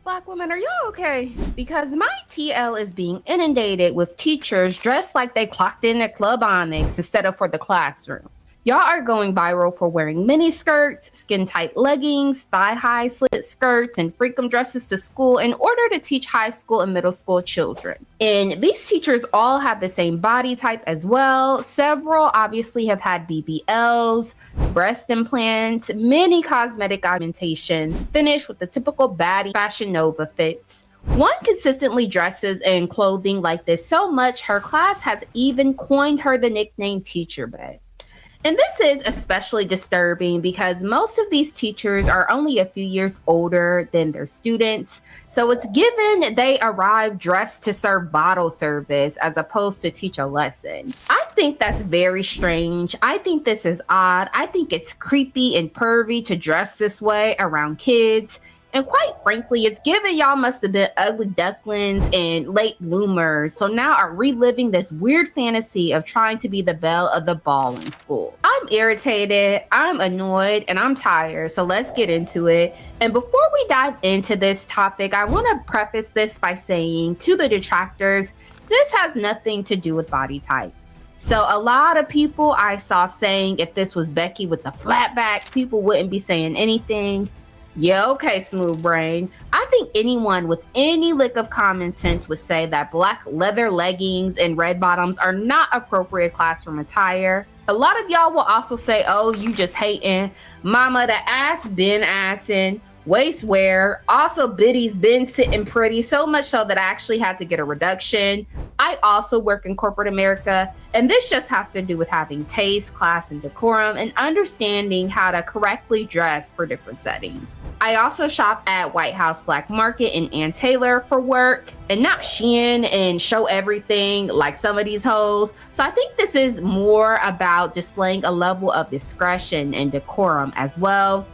Black women, are y'all okay? Because my TL is being inundated with teachers dressed like they clocked in at Club Onyx instead of for the classroom. Y'all are going viral for wearing mini skirts, skin tight leggings, thigh high slit skirts, and freakum dresses to school in order to teach high school and middle school children. And these teachers all have the same body type as well. Several obviously have had BBLs, breast implants, many cosmetic augmentations, finished with the typical baddie Fashion Nova fits. One consistently dresses in clothing like this so much her class has even coined her the nickname Teacher Bae. And this is especially disturbing because most of these teachers are only a few years older than their students. So it's given they arrive dressed to serve bottle service as opposed to teach a lesson. I think that's very strange. I think this is odd. I think it's creepy and pervy to dress this way around kids. And quite frankly, it's given y'all must have been ugly ducklings and late bloomers. So now are reliving this weird fantasy of trying to be the belle of the ball in school. I'm irritated, I'm annoyed, and I'm tired. So let's get into it. And before we dive into this topic, I want to preface this by saying to the detractors, this has nothing to do with body type. So a lot of people I saw saying if this was Becky with the flat back, people wouldn't be saying anything. Yeah, okay, smooth brain. I think anyone with any lick of common sense would say that black leather leggings and red bottoms are not appropriate classroom attire. A lot of y'all will also say, oh, you just hating. Mama, the ass been assing. Waist wear. Also, biddies been sitting pretty, so much so that I actually had to get a reduction. I also work in corporate America, and this just has to do with having taste, class, and decorum, and understanding how to correctly dress for different settings. I also shop at White House Black Market in Ann Taylor for work, and not Shein and show everything like some of these hoes. So I think this is more about displaying a level of discretion and decorum as well.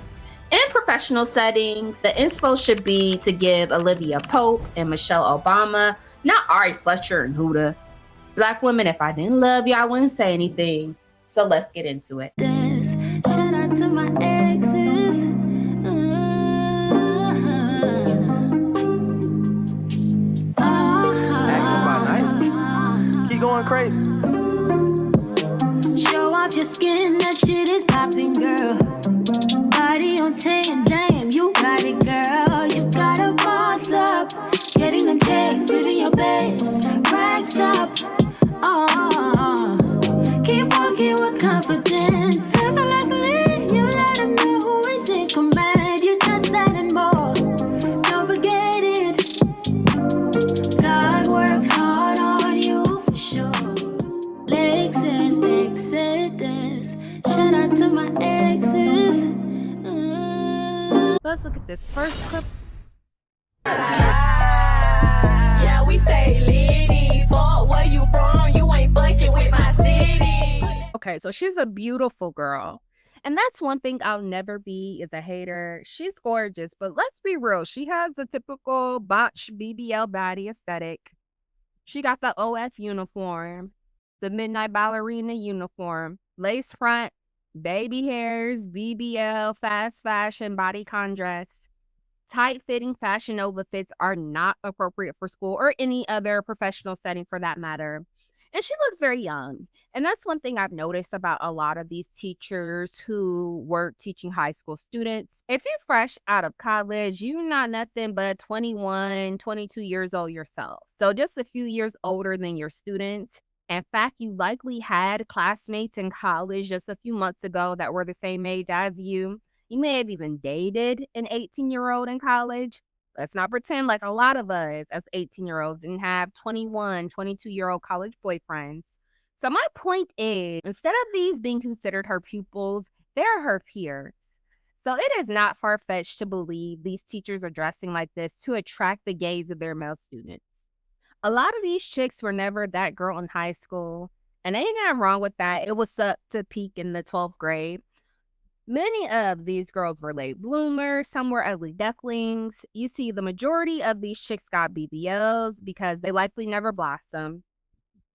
In professional settings, the inspo should be to give Olivia Pope and Michelle Obama, not Ari Fletcher and Huda. Black women, if I didn't love you, I wouldn't say anything. So let's get into it. Shout out to my exes. Keep going crazy. Show off your skin, that shit is popping, girl. Body on 10, damn, you got it, girl. You gotta boss up. Getting them checks, living your best. Racks up. Oh, keep walking with confidence. Effortlessly, you let them know who is in command. You just that and more. Don't forget it. God worked hard on you for sure. Lexus, Exodus. Shout out to my exes. Let's look at this first clip. Yeah, we stay litty. Fuck where you from, you ain't fucking with my city. Okay, so she's a beautiful girl. And that's one thing I'll never be is a hater. She's gorgeous, but let's be real. She has the typical botch BBL body aesthetic. She got the OF uniform, the midnight ballerina uniform, lace front, baby hairs, BBL, fast fashion, bodycon dress. Tight-fitting Fashion Nova fits are not appropriate for school or any other professional setting for that matter. And she looks very young. And that's one thing I've noticed about a lot of these teachers who work teaching high school students. If you're fresh out of college, you're not nothing but 21, 22 years old yourself. So just a few years older than your students. In fact, you likely had classmates in college just a few months ago that were the same age as you. You may have even dated an 18-year-old in college. Let's not pretend like a lot of us as 18-year-olds didn't have 21, 22-year-old college boyfriends. So my point is, instead of these being considered her pupils, they're her peers. So it is not far-fetched to believe these teachers are dressing like this to attract the gaze of their male students. A lot of these chicks were never that girl in high school, and ain't nothing wrong with that. It was up to peak in the 12th grade. Many of these girls were late bloomers, some were ugly ducklings. You see, the majority of these chicks got BBLs because they likely never blossomed.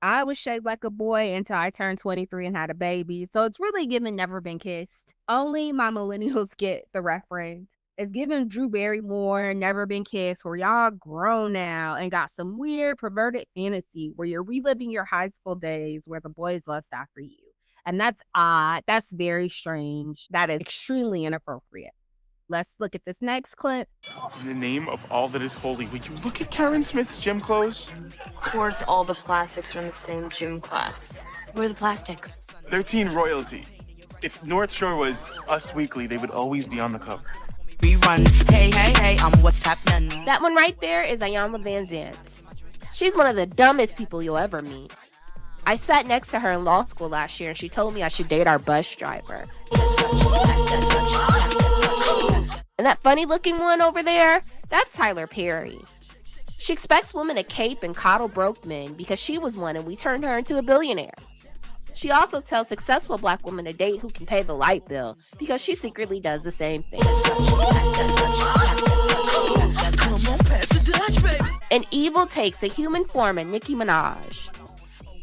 I was shaped like a boy until I turned 23 and had a baby, so it's really given never been kissed. Only my millennials get the reference. It's given Drew Barrymore, Never Been Kissed, where y'all grown now and got some weird, perverted fantasy where you're reliving your high school days where the boys lust after you. And that's odd. That's very strange. That is extremely inappropriate. Let's look at this next clip. In the name of all that is holy, would you look at Karen Smith's gym clothes? Of course, all the plastics are in the same gym class. Where are the plastics? They're teen royalty. If North Shore was Us Weekly, they would always be on the cover. We run, hey, hey, hey, what's happening? That one right there is Ayanna Van Zant. She's one of the dumbest people you'll ever meet. I sat next to her in law school last year and she told me I should date our bus driver. And that funny looking one over there, that's Tyler Perry. She expects women to cape and coddle broke men because she was one and we turned her into a billionaire. She also tells successful black women to date who can pay the light bill because she secretly does the same thing. And evil takes a human form in Nicki Minaj.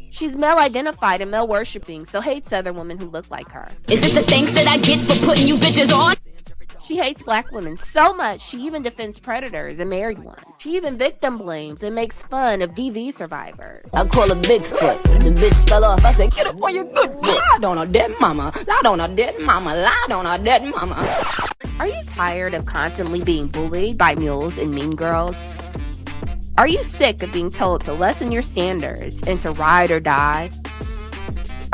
She's male-identified and male-worshipping, so hates other women who look like her. Is it the thanks that I get for putting you bitches on? She hates black women so much, she even defends predators and married ones. She even victim blames and makes fun of DV survivors. I call her Bigfoot. The bitch fell off. I said, get up on your good foot. Lie on her dead mama. Lie on her dead mama. Lie on her dead mama. Are you tired of constantly being bullied by mules and mean girls? Are you sick of being told to lessen your standards and to ride or die?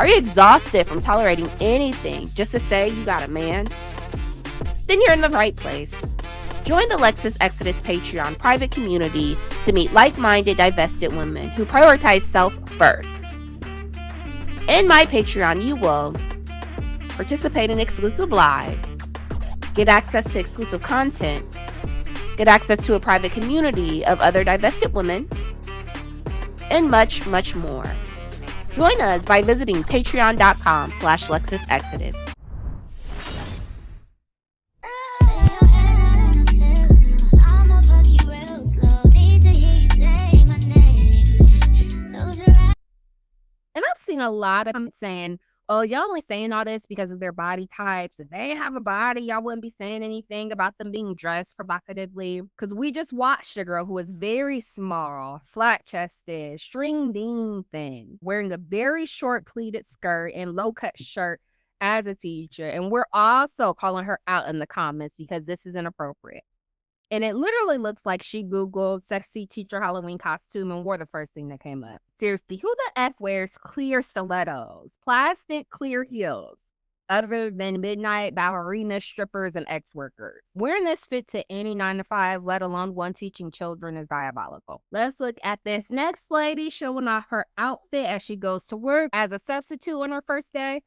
Are you exhausted from tolerating anything just to say you got a man? Then you're in the right place. Join the Lexus Exodus Patreon private community to meet like-minded divested women who prioritize self first. In my Patreon, you will participate in exclusive lives, get access to exclusive content, get access to a private community of other divested women, and much, much more. Join us by visiting patreon.com/LexusExodus. And I've seen a lot of comments saying, oh, y'all only saying all this because of their body types. If they didn't have a body, y'all wouldn't be saying anything about them being dressed provocatively. Because we just watched a girl who was very small, flat-chested, string-bean thin, wearing a very short pleated skirt and low-cut shirt as a teacher. And we're also calling her out in the comments because this is inappropriate. And it literally looks like she Googled sexy teacher Halloween costume and wore the first thing that came up. Seriously, who the F wears clear stilettos, plastic clear heels, other than midnight ballerina strippers and ex-workers? Wearing this fit to any 9-to-5, let alone one teaching children, is diabolical. Let's look at this next lady showing off her outfit as she goes to work as a substitute on her first day.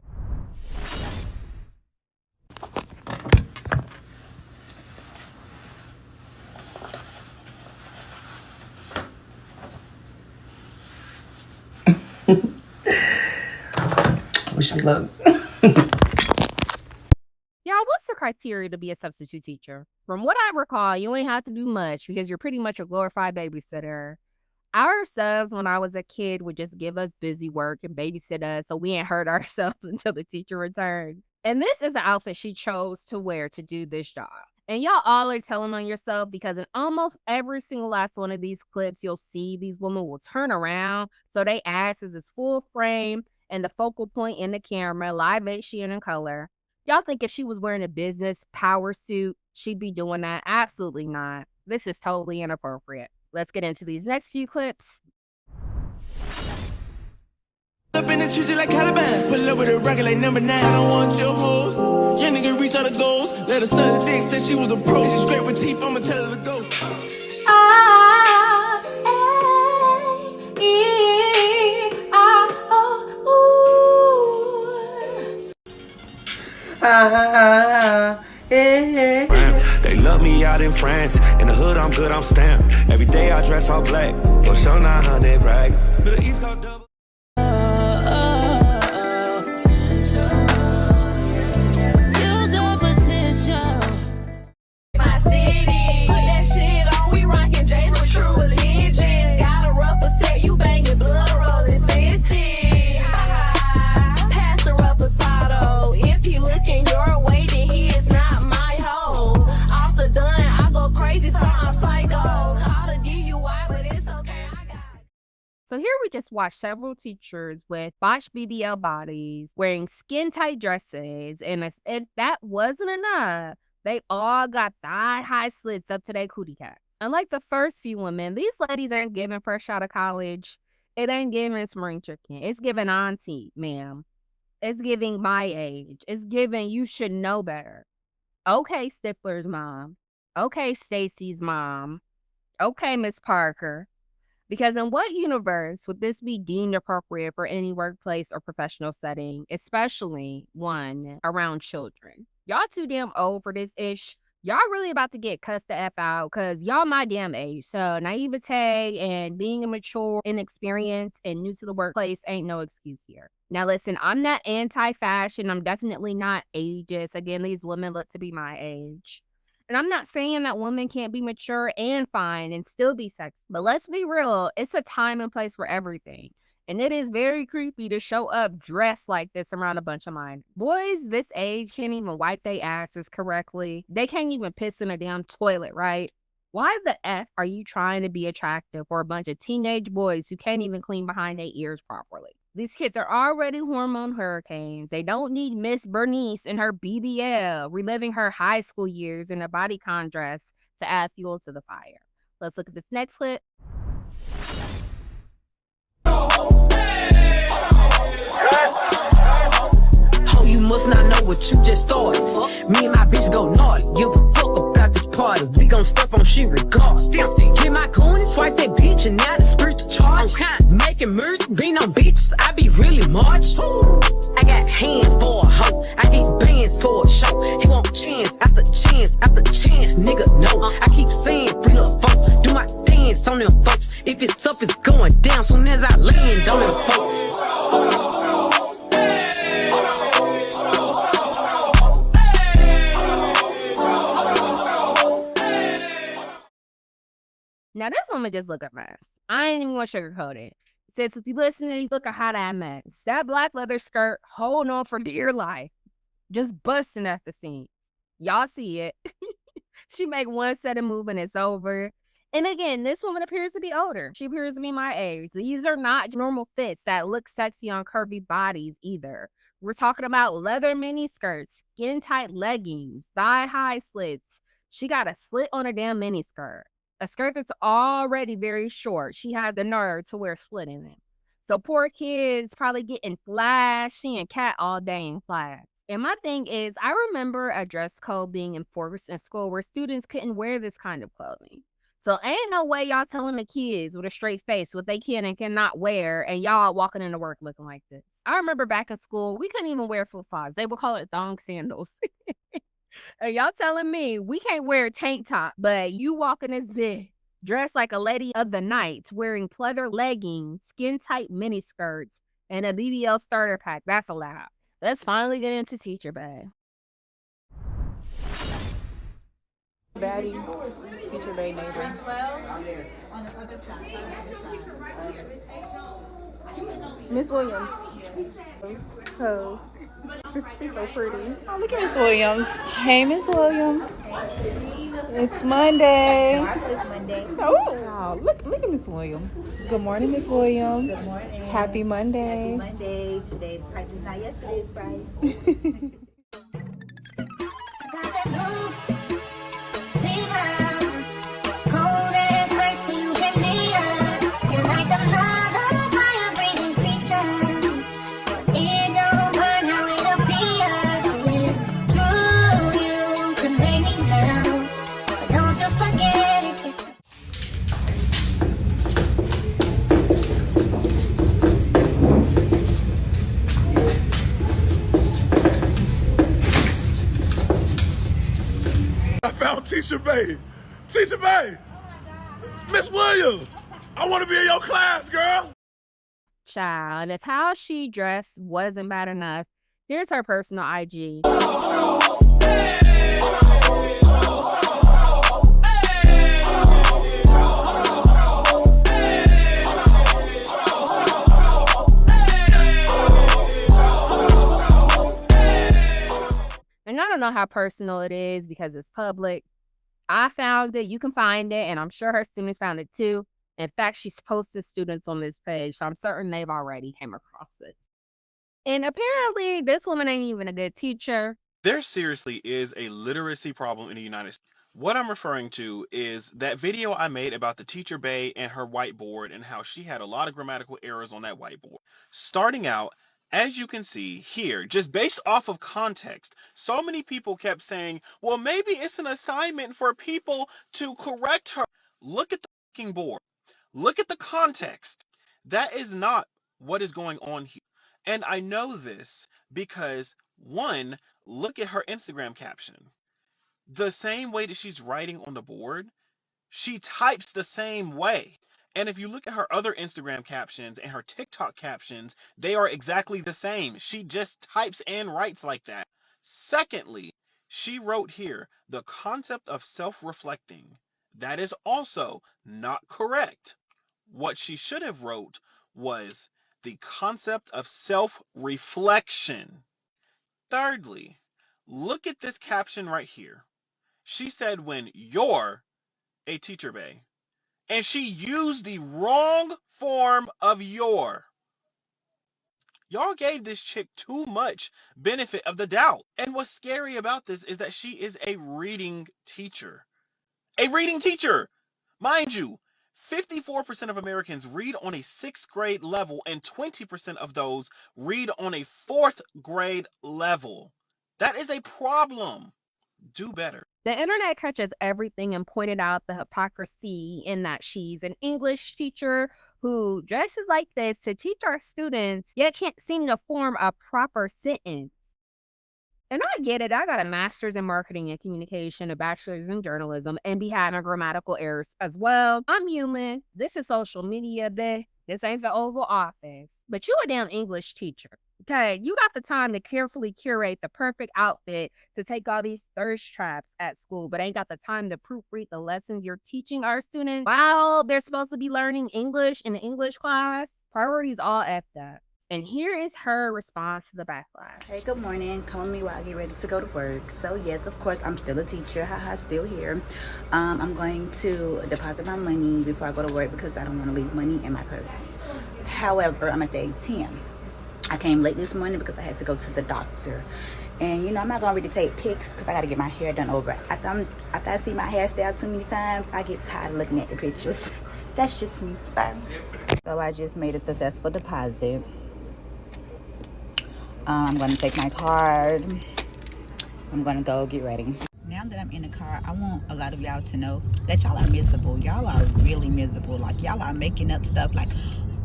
Wish me luck. Y'all, what's the criteria to be a substitute teacher? From what I recall, you ain't have to do much because you're pretty much a glorified babysitter. Our subs, when I was a kid, would just give us busy work and babysit us so we ain't hurt ourselves until the teacher returned. And this is the outfit she chose to wear to do this job. And y'all all are telling on yourself because in almost every single last one of these clips, you'll see these women will turn around so they asses is full frame and the focal point in the camera, live Asian in color. Y'all think if she was wearing a business power suit, she'd be doing that? Absolutely not. This is totally inappropriate. Let's get into these next few clips. Up in the trees like Caliban. Pull up with a rocket like number 9. I don't want your hoes. Young nigga reach all the goals. Let her suck the dick, said she was a pro. She straight with teeth, I'ma tell her to go. They love me out in France. In the hood, I'm good, I'm stamped. Every day I dress all black. For sure 900 rags. But the East Coast double. My city, put that shit on. We rockin' J's with true allegiance. Got a rubber set, you bangin' blood rollin' 60. Pass the rubber sotto. If he looking your way, then he is not my hoe. Off the So here we just watched several teachers with botched BBL bodies wearing skin-tight dresses, and as if that wasn't enough, they all got thigh-high slits up to their cootie cat. Unlike the first few women, these ladies ain't giving fresh out of college. It ain't giving spring chicken. It's giving auntie, ma'am. It's giving my age. It's giving you should know better. Okay, Stifler's mom. Okay, Stacy's mom. Okay, Miss Parker. Because in what universe would this be deemed appropriate for any workplace or professional setting, especially one around children? Y'all too damn old for this ish. Y'all really about to get cussed the F out because y'all my damn age. So naivete and being immature, inexperienced, and new to the workplace ain't no excuse here. Now listen, I'm not anti-fashion. I'm definitely not ageist. Again, these women look to be my age. And I'm not saying that women can't be mature and fine and still be sexy. But let's be real, it's a time and place for everything. And it is very creepy to show up dressed like this around a bunch of mine. Boys this age can't even wipe their asses correctly. They can't even piss in a damn toilet, right? Why the F are you trying to be attractive for a bunch of teenage boys who can't even clean behind their ears properly? These kids are already hormone hurricanes. They don't need Miss Bernice and her BBL reliving her high school years in a bodycon dress to add fuel to the fire. Let's look at this next clip. Oh, you must not know what you just started. Me and my bitch go naughty. Give a fuck about this party. We gon' step on shit regardless. Get my coin and swipe that bitch, and now the spirit to charge. Making moves, being on bitches, I be really march. I got hands for a hoe, I get bands for a show. He want chance after chance after chance, nigga, no. I keep saying free little folk, do my dance on them folks. If it's up, it's going down soon as I land on them folks. Now, this woman just look a mess. I ain't even want to sugarcoat it. It says, if you listen, you look a hot ass mess. That black leather skirt holding on for dear life. Just busting at the seams. Y'all see it. She make one set of move and it's over. And again, this woman appears to be older. She appears to be my age. These are not normal fits that look sexy on curvy bodies either. We're talking about leather mini skirts, skin-tight leggings, thigh-high slits. She got a slit on her damn mini skirt. A skirt that's already very short. She has the nerve to wear a split in it. So poor kids probably getting flashed, seeing cat all day in class. And my thing is, I remember a dress code being enforced in school where students couldn't wear this kind of clothing. So ain't no way y'all telling the kids with a straight face what they can and cannot wear, and y'all walking into work looking like this. I remember back in school, we couldn't even wear flip-flops. They would call it thong sandals. And y'all telling me we can't wear a tank top, but you walking this bitch dressed like a lady of the night, wearing pleather leggings, skin-tight mini skirts, and a BBL starter pack. That's allowed. Let's finally get into Teacher Bae. Baddie, Teacher Bae neighbor. Miss Williams. Pose. She's so pretty. Oh, look at Miss Williams. Hey, Miss Williams. It's Monday. It's Monday. Oh, look at Miss Williams. Good morning, Miss Williams. Good morning. Happy Monday. Happy Monday. Today's price is not yesterday's price. I found Teacher Bae. Teacher Bae. Miss Williams. I want to be in your class, girl. Child, if how she dressed wasn't bad enough, here's her personal IG. And I don't know how personal it is because it's public. I found it. You can find it. And I'm sure her students found it too. In fact, she's posted students on this page, so I'm certain they've already came across this. And apparently, this woman ain't even a good teacher. There seriously is a literacy problem in the United States. What I'm referring to is that video I made about the Teacher Bae and her whiteboard and how she had a lot of grammatical errors on that whiteboard. Starting out, as you can see here, just based off of context, so many people kept saying, well, maybe it's an assignment for people to correct her. Look at the fucking board. Look at the context. That is not what is going on here. And I know this because, one, look at her Instagram caption. The same way that she's writing on the board, she types the same way. And if you look at her other Instagram captions and her TikTok captions, they are exactly the same. She just types and writes like that. Secondly, she wrote here, the concept of self-reflecting. That is also not correct. What she should have wrote was the concept of self-reflection. Thirdly, look at this caption right here. She said when you're a teacher bae, and she used the wrong form of your. Y'all gave this chick too much benefit of the doubt. And what's scary about this is that she is a reading teacher. A reading teacher! Mind you, 54% of Americans read on a 6th grade level, and 20% of those read on a 4th grade level. That is a problem. Do better. The internet catches everything and pointed out the hypocrisy in that she's an English teacher who dresses like this to teach our students, yet can't seem to form a proper sentence. And I get it. I got a master's in marketing and communication, a bachelor's in journalism, and be having grammatical errors as well. I'm human. This is social media, bae. This ain't the Oval Office. But you a damn English teacher. Okay, you got the time to carefully curate the perfect outfit to take all these thirst traps at school, but ain't got the time to proofread the lessons you're teaching our students while they're supposed to be learning English in the English class. Priorities all effed up. And here is her response to the backlash. Hey, good morning. Call me while I get ready to go to work. So yes, of course, I'm still a teacher. Haha, still here. I'm going to deposit my money before I go to work because I don't want to leave money in my purse. However, I'm at the ATM. I came late this morning because I had to go to the doctor. And, you know, I'm not going to really take pics because I got to get my hair done over. After I see my hairstyle too many times, I get tired of looking at the pictures. That's just me. Sorry. So I just made a successful deposit. I'm going to take my card. I'm going to go get ready. Now that I'm in the car, I want a lot of y'all to know that y'all are miserable. Y'all are really miserable. Like, y'all are making up stuff. Like,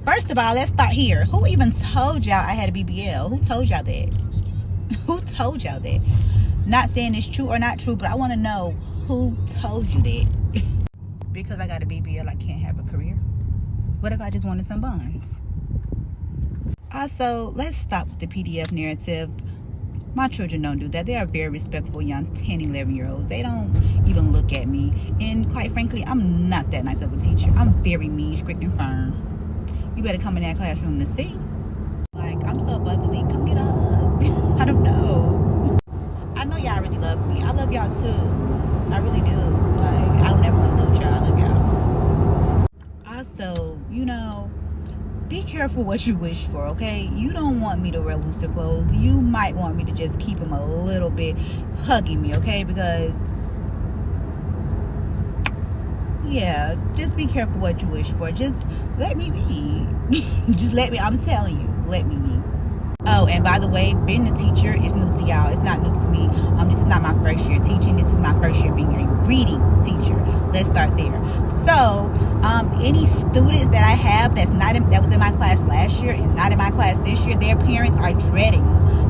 first of all, let's start here. Who even told y'all I had a BBL? Who told y'all that? Who told y'all that? Not saying it's true or not true, but I want to know who told you that. Because I got a BBL, I can't have a career. What if I just wanted some buns? Also, let's stop with the PDF narrative. My children don't do that. They are very respectful young 10, 11-year-olds. They don't even look at me. And quite frankly, I'm not that nice of a teacher. I'm very mean, strict, and firm. You better come in that classroom to see. Like, I'm so bubbly. Come get up. I don't know. I know y'all really love me. I love y'all too. I really do. Like, I don't ever want to lose y'all. I love y'all. Also, you know, be careful what you wish for, okay? You don't want me to wear looser clothes. You might want me to just keep them a little bit hugging me, okay? Because, yeah, just be careful what you wish for. Just let me be. Just let me, I'm telling you, let me be. Oh, and by the way, being a teacher is new to y'all. It's not new to me. This is not my first year teaching. This is my first year being a reading teacher. Let's start there. So, any students that I have that was in my class last year and not in my class this year, their parents are dreading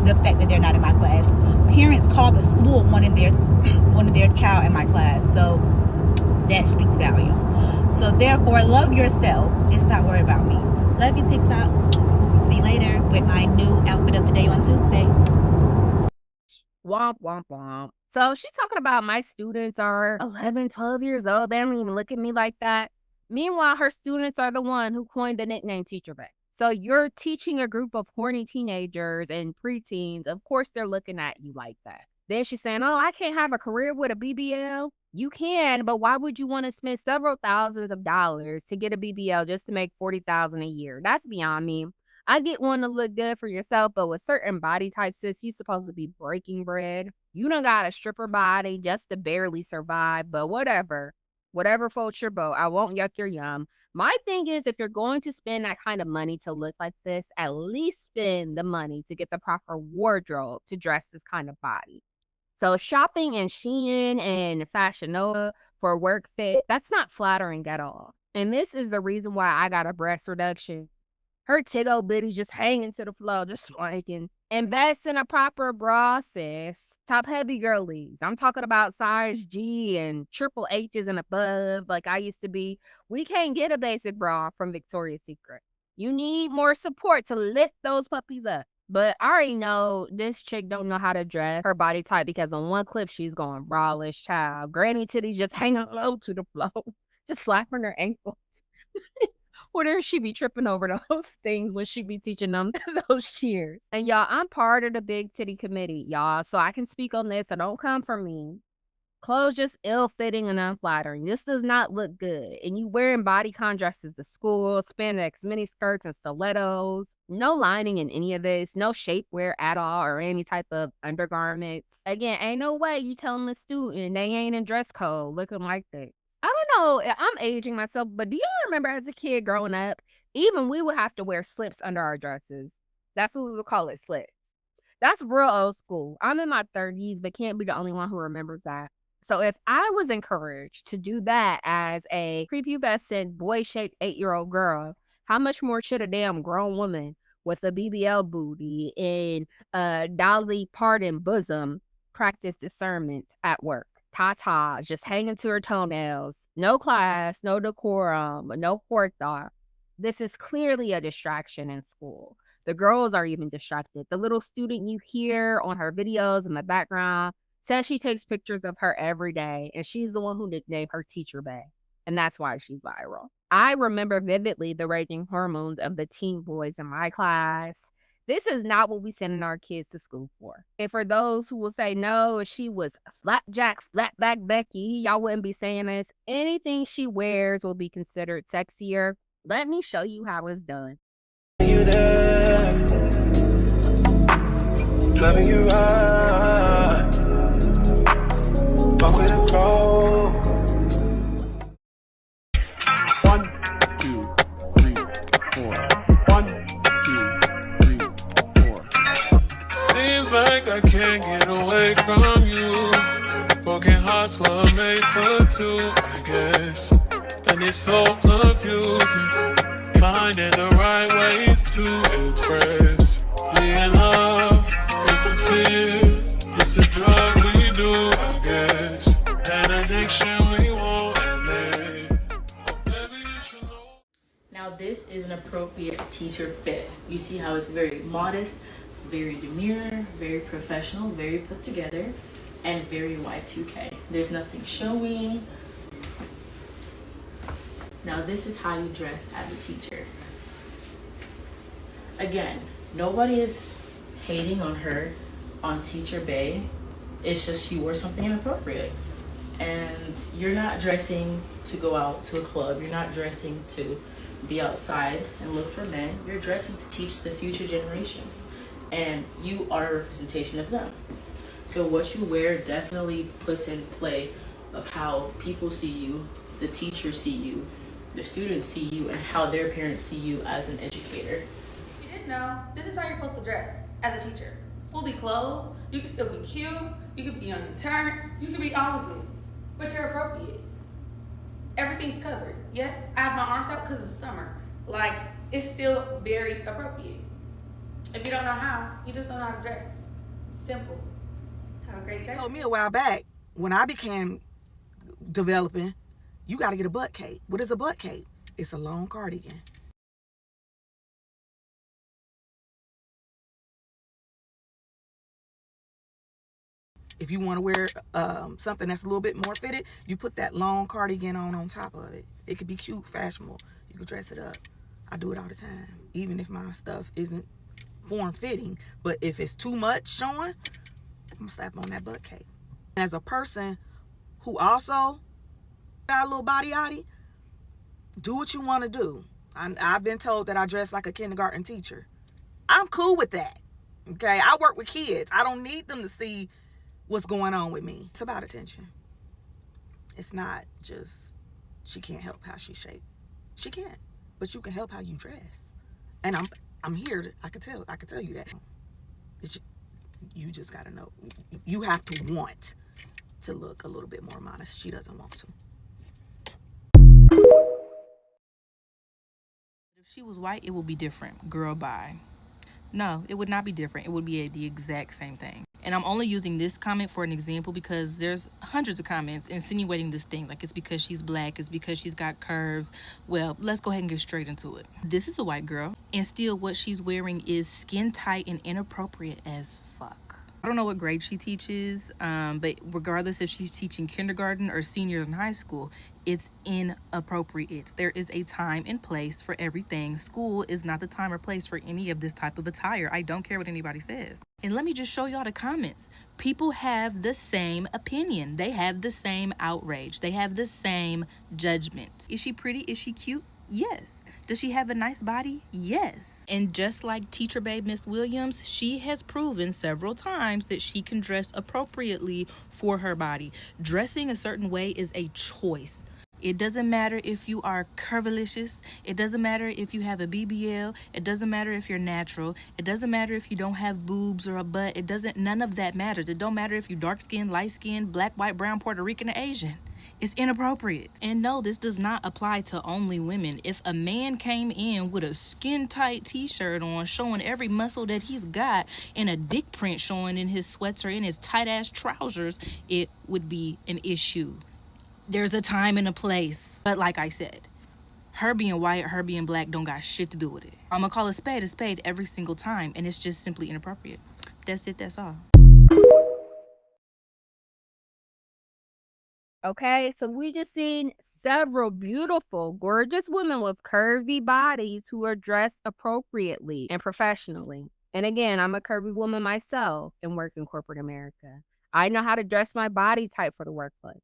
the fact that they're not in my class. Parents call the school wanting their child in my class. So that speaks volume. So therefore, love yourself and stop worrying about me. Love you, TikTok. See you later with my new outfit of the day on Tuesday. Womp, womp, womp. So she's talking about my students are 11, 12 years old. They don't even look at me like that. Meanwhile, her students are the one who coined the nickname Teacher Bae. So you're teaching a group of horny teenagers and preteens. Of course, they're looking at you like that. Then she's saying, oh, I can't have a career with a BBL. You can, but why would you want to spend several thousands of dollars to get a BBL just to make $40,000 a year? That's beyond me. I get wanting to look good for yourself, but with certain body types, sis, you supposed to be breaking bread. You done got a stripper body just to barely survive, but whatever. Whatever floats your boat. I won't yuck your yum. My thing is, if you're going to spend that kind of money to look like this, at least spend the money to get the proper wardrobe to dress this kind of body. So shopping in Shein and Fashion Nova for work fit, that's not flattering at all. And this is the reason why I got a breast reduction. Her tig-o bitty just hanging to the floor, just swanking. Invest in a proper bra, sis. Top heavy girlies. I'm talking about size G and triple H's and above like I used to be. We can't get a basic bra from Victoria's Secret. You need more support to lift those puppies up. But I already know this chick don't know how to dress her body type because on one clip she's going braless, child. Granny titties just hanging low to the floor. Just slapping her ankles. Where she be tripping over those things when she be teaching them those cheers. And y'all, I'm part of the big titty committee, y'all, so I can speak on this, so don't come for me. Clothes just ill-fitting and unflattering. This does not look good. And you wearing bodycon dresses to school, spandex mini skirts and stilettos. No lining in any of this. No shapewear at all or any type of undergarments. Again, ain't no way you telling the student they ain't in dress code looking like that. I don't know, I'm aging myself, but do you remember as a kid growing up, even we would have to wear slips under our dresses. That's what we would call it, slips. That's real old school. I'm in my 30s, but can't be the only one who remembers that. So if I was encouraged to do that as a prepubescent, boy-shaped 8-year-old girl, how much more should a damn grown woman with a BBL booty and a Dolly Parton bosom practice discernment at work? Tatas, just hanging to her toenails. No class, no decorum, no forethought. This is clearly a distraction in school. The girls are even distracted. The little student you hear on her videos in the background says she takes pictures of her every day, and she's the one who nicknamed her Teacher Bae, and that's why she's viral. I remember vividly the raging hormones of the teen boys in my class. This is not what we sending our kids to school for. And for those who will say, no, if she was flapjack, flatback Becky, y'all wouldn't be saying this. Anything she wears will be considered sexier. Let me show you how it's done. You there, driving you right, walk with a pro. 1, 2, 3, 4. 1, 2, 3, 4. Seems like I can't get away from you. Broken hearts were made for two, I guess. And it's so confusing, finding the right ways to express. Being love, it's a fear, it's a drug we do, I guess. An addiction we won't admit. Now this is an appropriate teacher fit. You see how it's very modest, very demure, very professional, very put together, and very Y2K. There's nothing showy. Now this is how you dress as a teacher. Again, nobody is hating on her, on Teacher Bae. It's just she wore something inappropriate. And you're not dressing to go out to a club. You're not dressing to be outside and look for men. You're dressing to teach the future generation. And you are a representation of them. So what you wear definitely puts in play of how people see you, the teachers see you, the students see you, and how their parents see you as an educator. If you didn't know, this is how you're supposed to dress as a teacher. Fully clothed, you can still be cute, you can be young and turned, you can be all of it, but you're appropriate. Everything's covered. Yes, I have my arms out because it's summer. Like, it's still very appropriate. If you don't know how, you just don't know how to dress. Simple. Have a great day. He told me a while back, when I became developing, you got to get a butt cape. What is a butt cape? It's a long cardigan. If you want to wear something that's a little bit more fitted, you put that long cardigan on top of it. It could be cute, fashionable. You could dress it up. I do it all the time, even if my stuff isn't form-fitting. But if it's too much showing, I'm slap on that butt cake. As a person who also got a little body yaddy, do what you want to do. I've been told that I dress like a kindergarten teacher. I'm cool with that. Okay, I work with kids. I don't need them to see what's going on with me. It's about attention. It's not just she can't help how she's shaped. She can't, but you can help how you dress. And I'm here. I can tell you that. You just gotta know. You have to want to look a little bit more modest. She doesn't want to. If she was white, it would be different. Girl, bye. No, it would not be different. It would be the exact same thing. And I'm only using this comment for an example because there's hundreds of comments insinuating this thing. Like it's because she's black, it's because she's got curves. Well, let's go ahead and get straight into it. This is a white girl, and still what she's wearing is skin tight and inappropriate as fuck. I don't know what grade she teaches, but regardless if she's teaching kindergarten or seniors in high school, it's inappropriate. There is a time and place for everything. School is not the time or place for any of this type of attire. I don't care what anybody says. And let me just show y'all the comments. People have the same opinion. They have the same outrage. They have the same judgment. Is she pretty? Is she cute? Yes. Does she have a nice body? Yes. And just like Teacher Bae, Miss Williams, she has proven several times that she can dress appropriately for her body. Dressing a certain way is a choice. It doesn't matter if you are curvilicious. It doesn't matter if you have a BBL. It doesn't matter if you're natural. It doesn't matter if you don't have boobs or a butt. None of that matters. It don't matter if you're dark skinned, light skinned, black, white, brown, Puerto Rican, or Asian. It's inappropriate. And no, this does not apply to only women. If a man came in with a skin tight t-shirt on showing every muscle that he's got and a dick print showing in his sweats or in his tight ass trousers, it would be an issue. There's a time and a place. But like I said, her being white, her being black don't got shit to do with it. I'm gonna call a spade every single time, and it's just simply inappropriate. That's it, that's all. Okay, so we just seen several beautiful, gorgeous women with curvy bodies who are dressed appropriately and professionally. And again, I'm a curvy woman myself and work in corporate America. I know how to dress my body type for the workplace.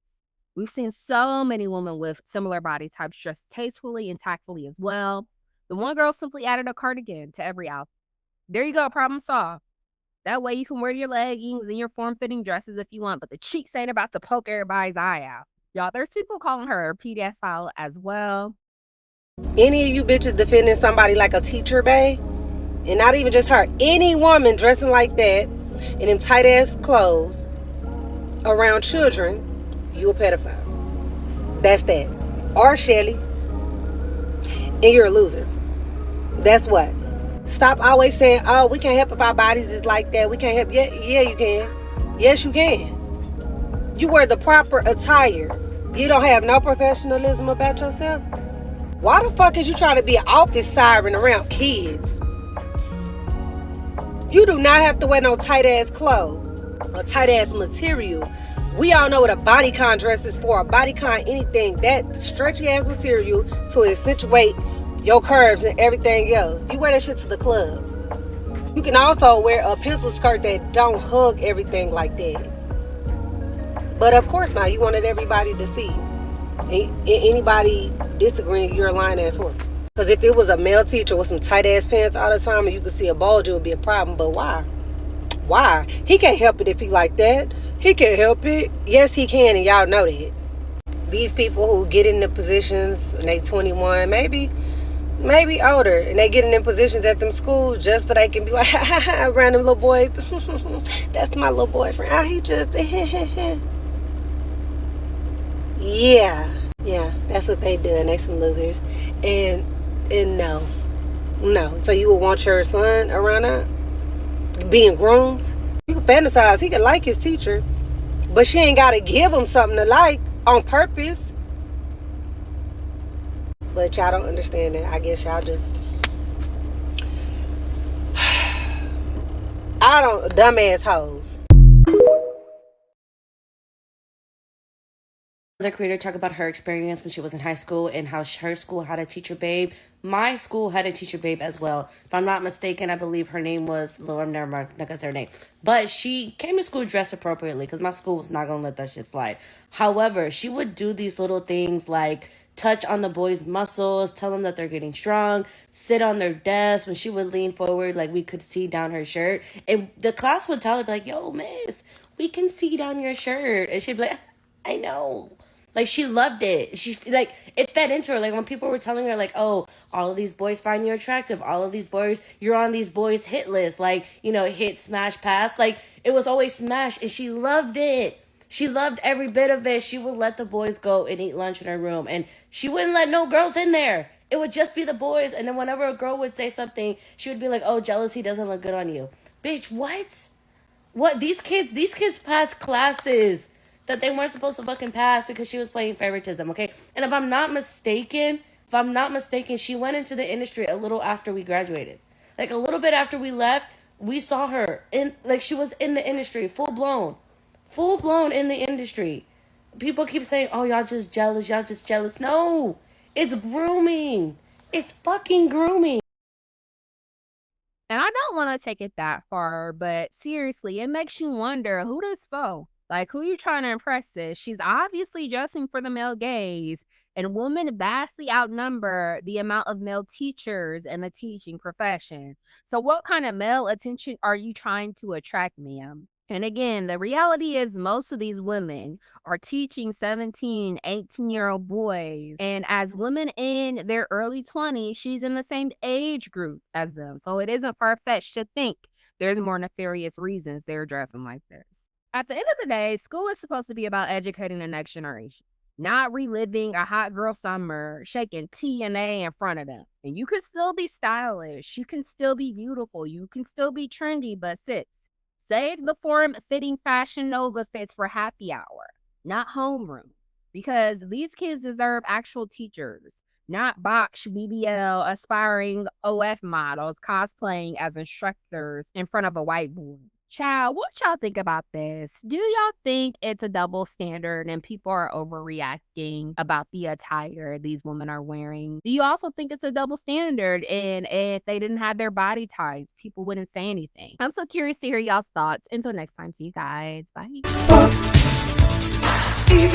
We've seen so many women with similar body types dressed tastefully and tactfully as well. The one girl simply added a cardigan to every outfit. There you go, problem solved. That way you can wear your leggings and your form-fitting dresses if you want, but the cheeks ain't about to poke everybody's eye out. Y'all, there's people calling her a pedophile as well. Any of you bitches defending somebody like a Teacher Bae, and not even just her, any woman dressing like that in them tight-ass clothes around children, you a pedophile. That's that. Or Shelly, and you're a loser. That's what. Stop always saying, oh, we can't help if our bodies is like that. We can't help. Yeah, you can. Yes, you can. You wear the proper attire. You don't have no professionalism about yourself. Why the fuck is you trying to be an office siren around kids? You do not have to wear no tight-ass clothes or tight-ass material. We all know what a bodycon dress is for. A bodycon, anything, that stretchy-ass material to accentuate your curves and everything else. You wear that shit to the club. You can also wear a pencil skirt that don't hug everything like that. But of course not. You wanted everybody to see. Anybody disagreeing, you're a lying ass whore. Because if it was a male teacher with some tight ass pants all the time and you could see a bulge, it would be a problem. But why? Why? He can't help it if he like that. He can't help it. Yes, he can, and y'all know that. These people who get in the positions and they 21, maybe older, and they get in them positions at them schools just so they can be like, around them little boys. That's my little boyfriend. Oh, he just, yeah, that's what they do, and they some losers. And no. So you would want your son around her being groomed? You can fantasize. He can like his teacher, but she ain't got to give him something to like on purpose. But y'all don't understand that. I guess y'all just, dumbass hoes. The creator talk about her experience when she was in high school and how her school had a teacher babe. My school had a teacher babe as well. If I'm not mistaken, I believe her name was Laura. Never mind, not gonna say her name. But she came to school dressed appropriately because my school was not gonna let that shit slide. However, she would do these little things like touch on the boys' muscles, tell them that they're getting strong, sit on their desk. When she would lean forward, like we could see down her shirt, and the class would tell her like, "Yo, miss, we can see down your shirt," and she'd be like, "I know." Like, she loved it. She, like, it fed into her. Like, when people were telling her, like, oh, all of these boys find you attractive. All of these boys, you're on these boys' hit list. Like, you know, hit, smash, pass. Like, it was always smash. And she loved it. She loved every bit of it. She would let the boys go and eat lunch in her room. And she wouldn't let no girls in there. It would just be the boys. And then whenever a girl would say something, she would be like, oh, jealousy doesn't look good on you. Bitch, what? What? These kids passed classes that they weren't supposed to fucking pass because she was playing favoritism, okay? And if I'm not mistaken, she went into the industry a little after we graduated. Like, a little bit after we left, we saw her in, like, she was in the industry, full blown in the industry. People keep saying, oh, y'all just jealous. No, it's grooming. It's fucking grooming. And I don't want to take it that far, but seriously, it makes you wonder, who this for? Like, who you trying to impress is? She's obviously dressing for the male gaze, and women vastly outnumber the amount of male teachers in the teaching profession. So what kind of male attention are you trying to attract, ma'am? And again, the reality is most of these women are teaching 17, 18-year-old boys. And as women in their early 20s, she's in the same age group as them. So it isn't far-fetched to think there's more nefarious reasons they're dressing like this. At the end of the day, school is supposed to be about educating the next generation, not reliving a hot girl summer, shaking TNA in front of them. And you can still be stylish. You can still be beautiful. You can still be trendy, but sis, save the form-fitting Fashion Nova fits for happy hour, not homeroom. Because these kids deserve actual teachers, not box BBL aspiring OF models cosplaying as instructors in front of a whiteboard. Child, what y'all think about this? Do y'all think it's a double standard and people are overreacting about the attire these women are wearing? Do you also think it's a double standard and if they didn't have their body types, people wouldn't say anything? I'm so curious to hear y'all's thoughts. Until next time, see you guys. Bye. Even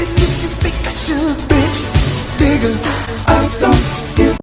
if you think I should, bitch, bigger, I don't give.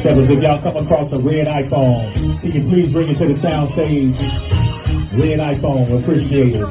Fellas, if y'all come across a red iPhone, can you please bring it to the sound stage? Red iPhone, appreciate it.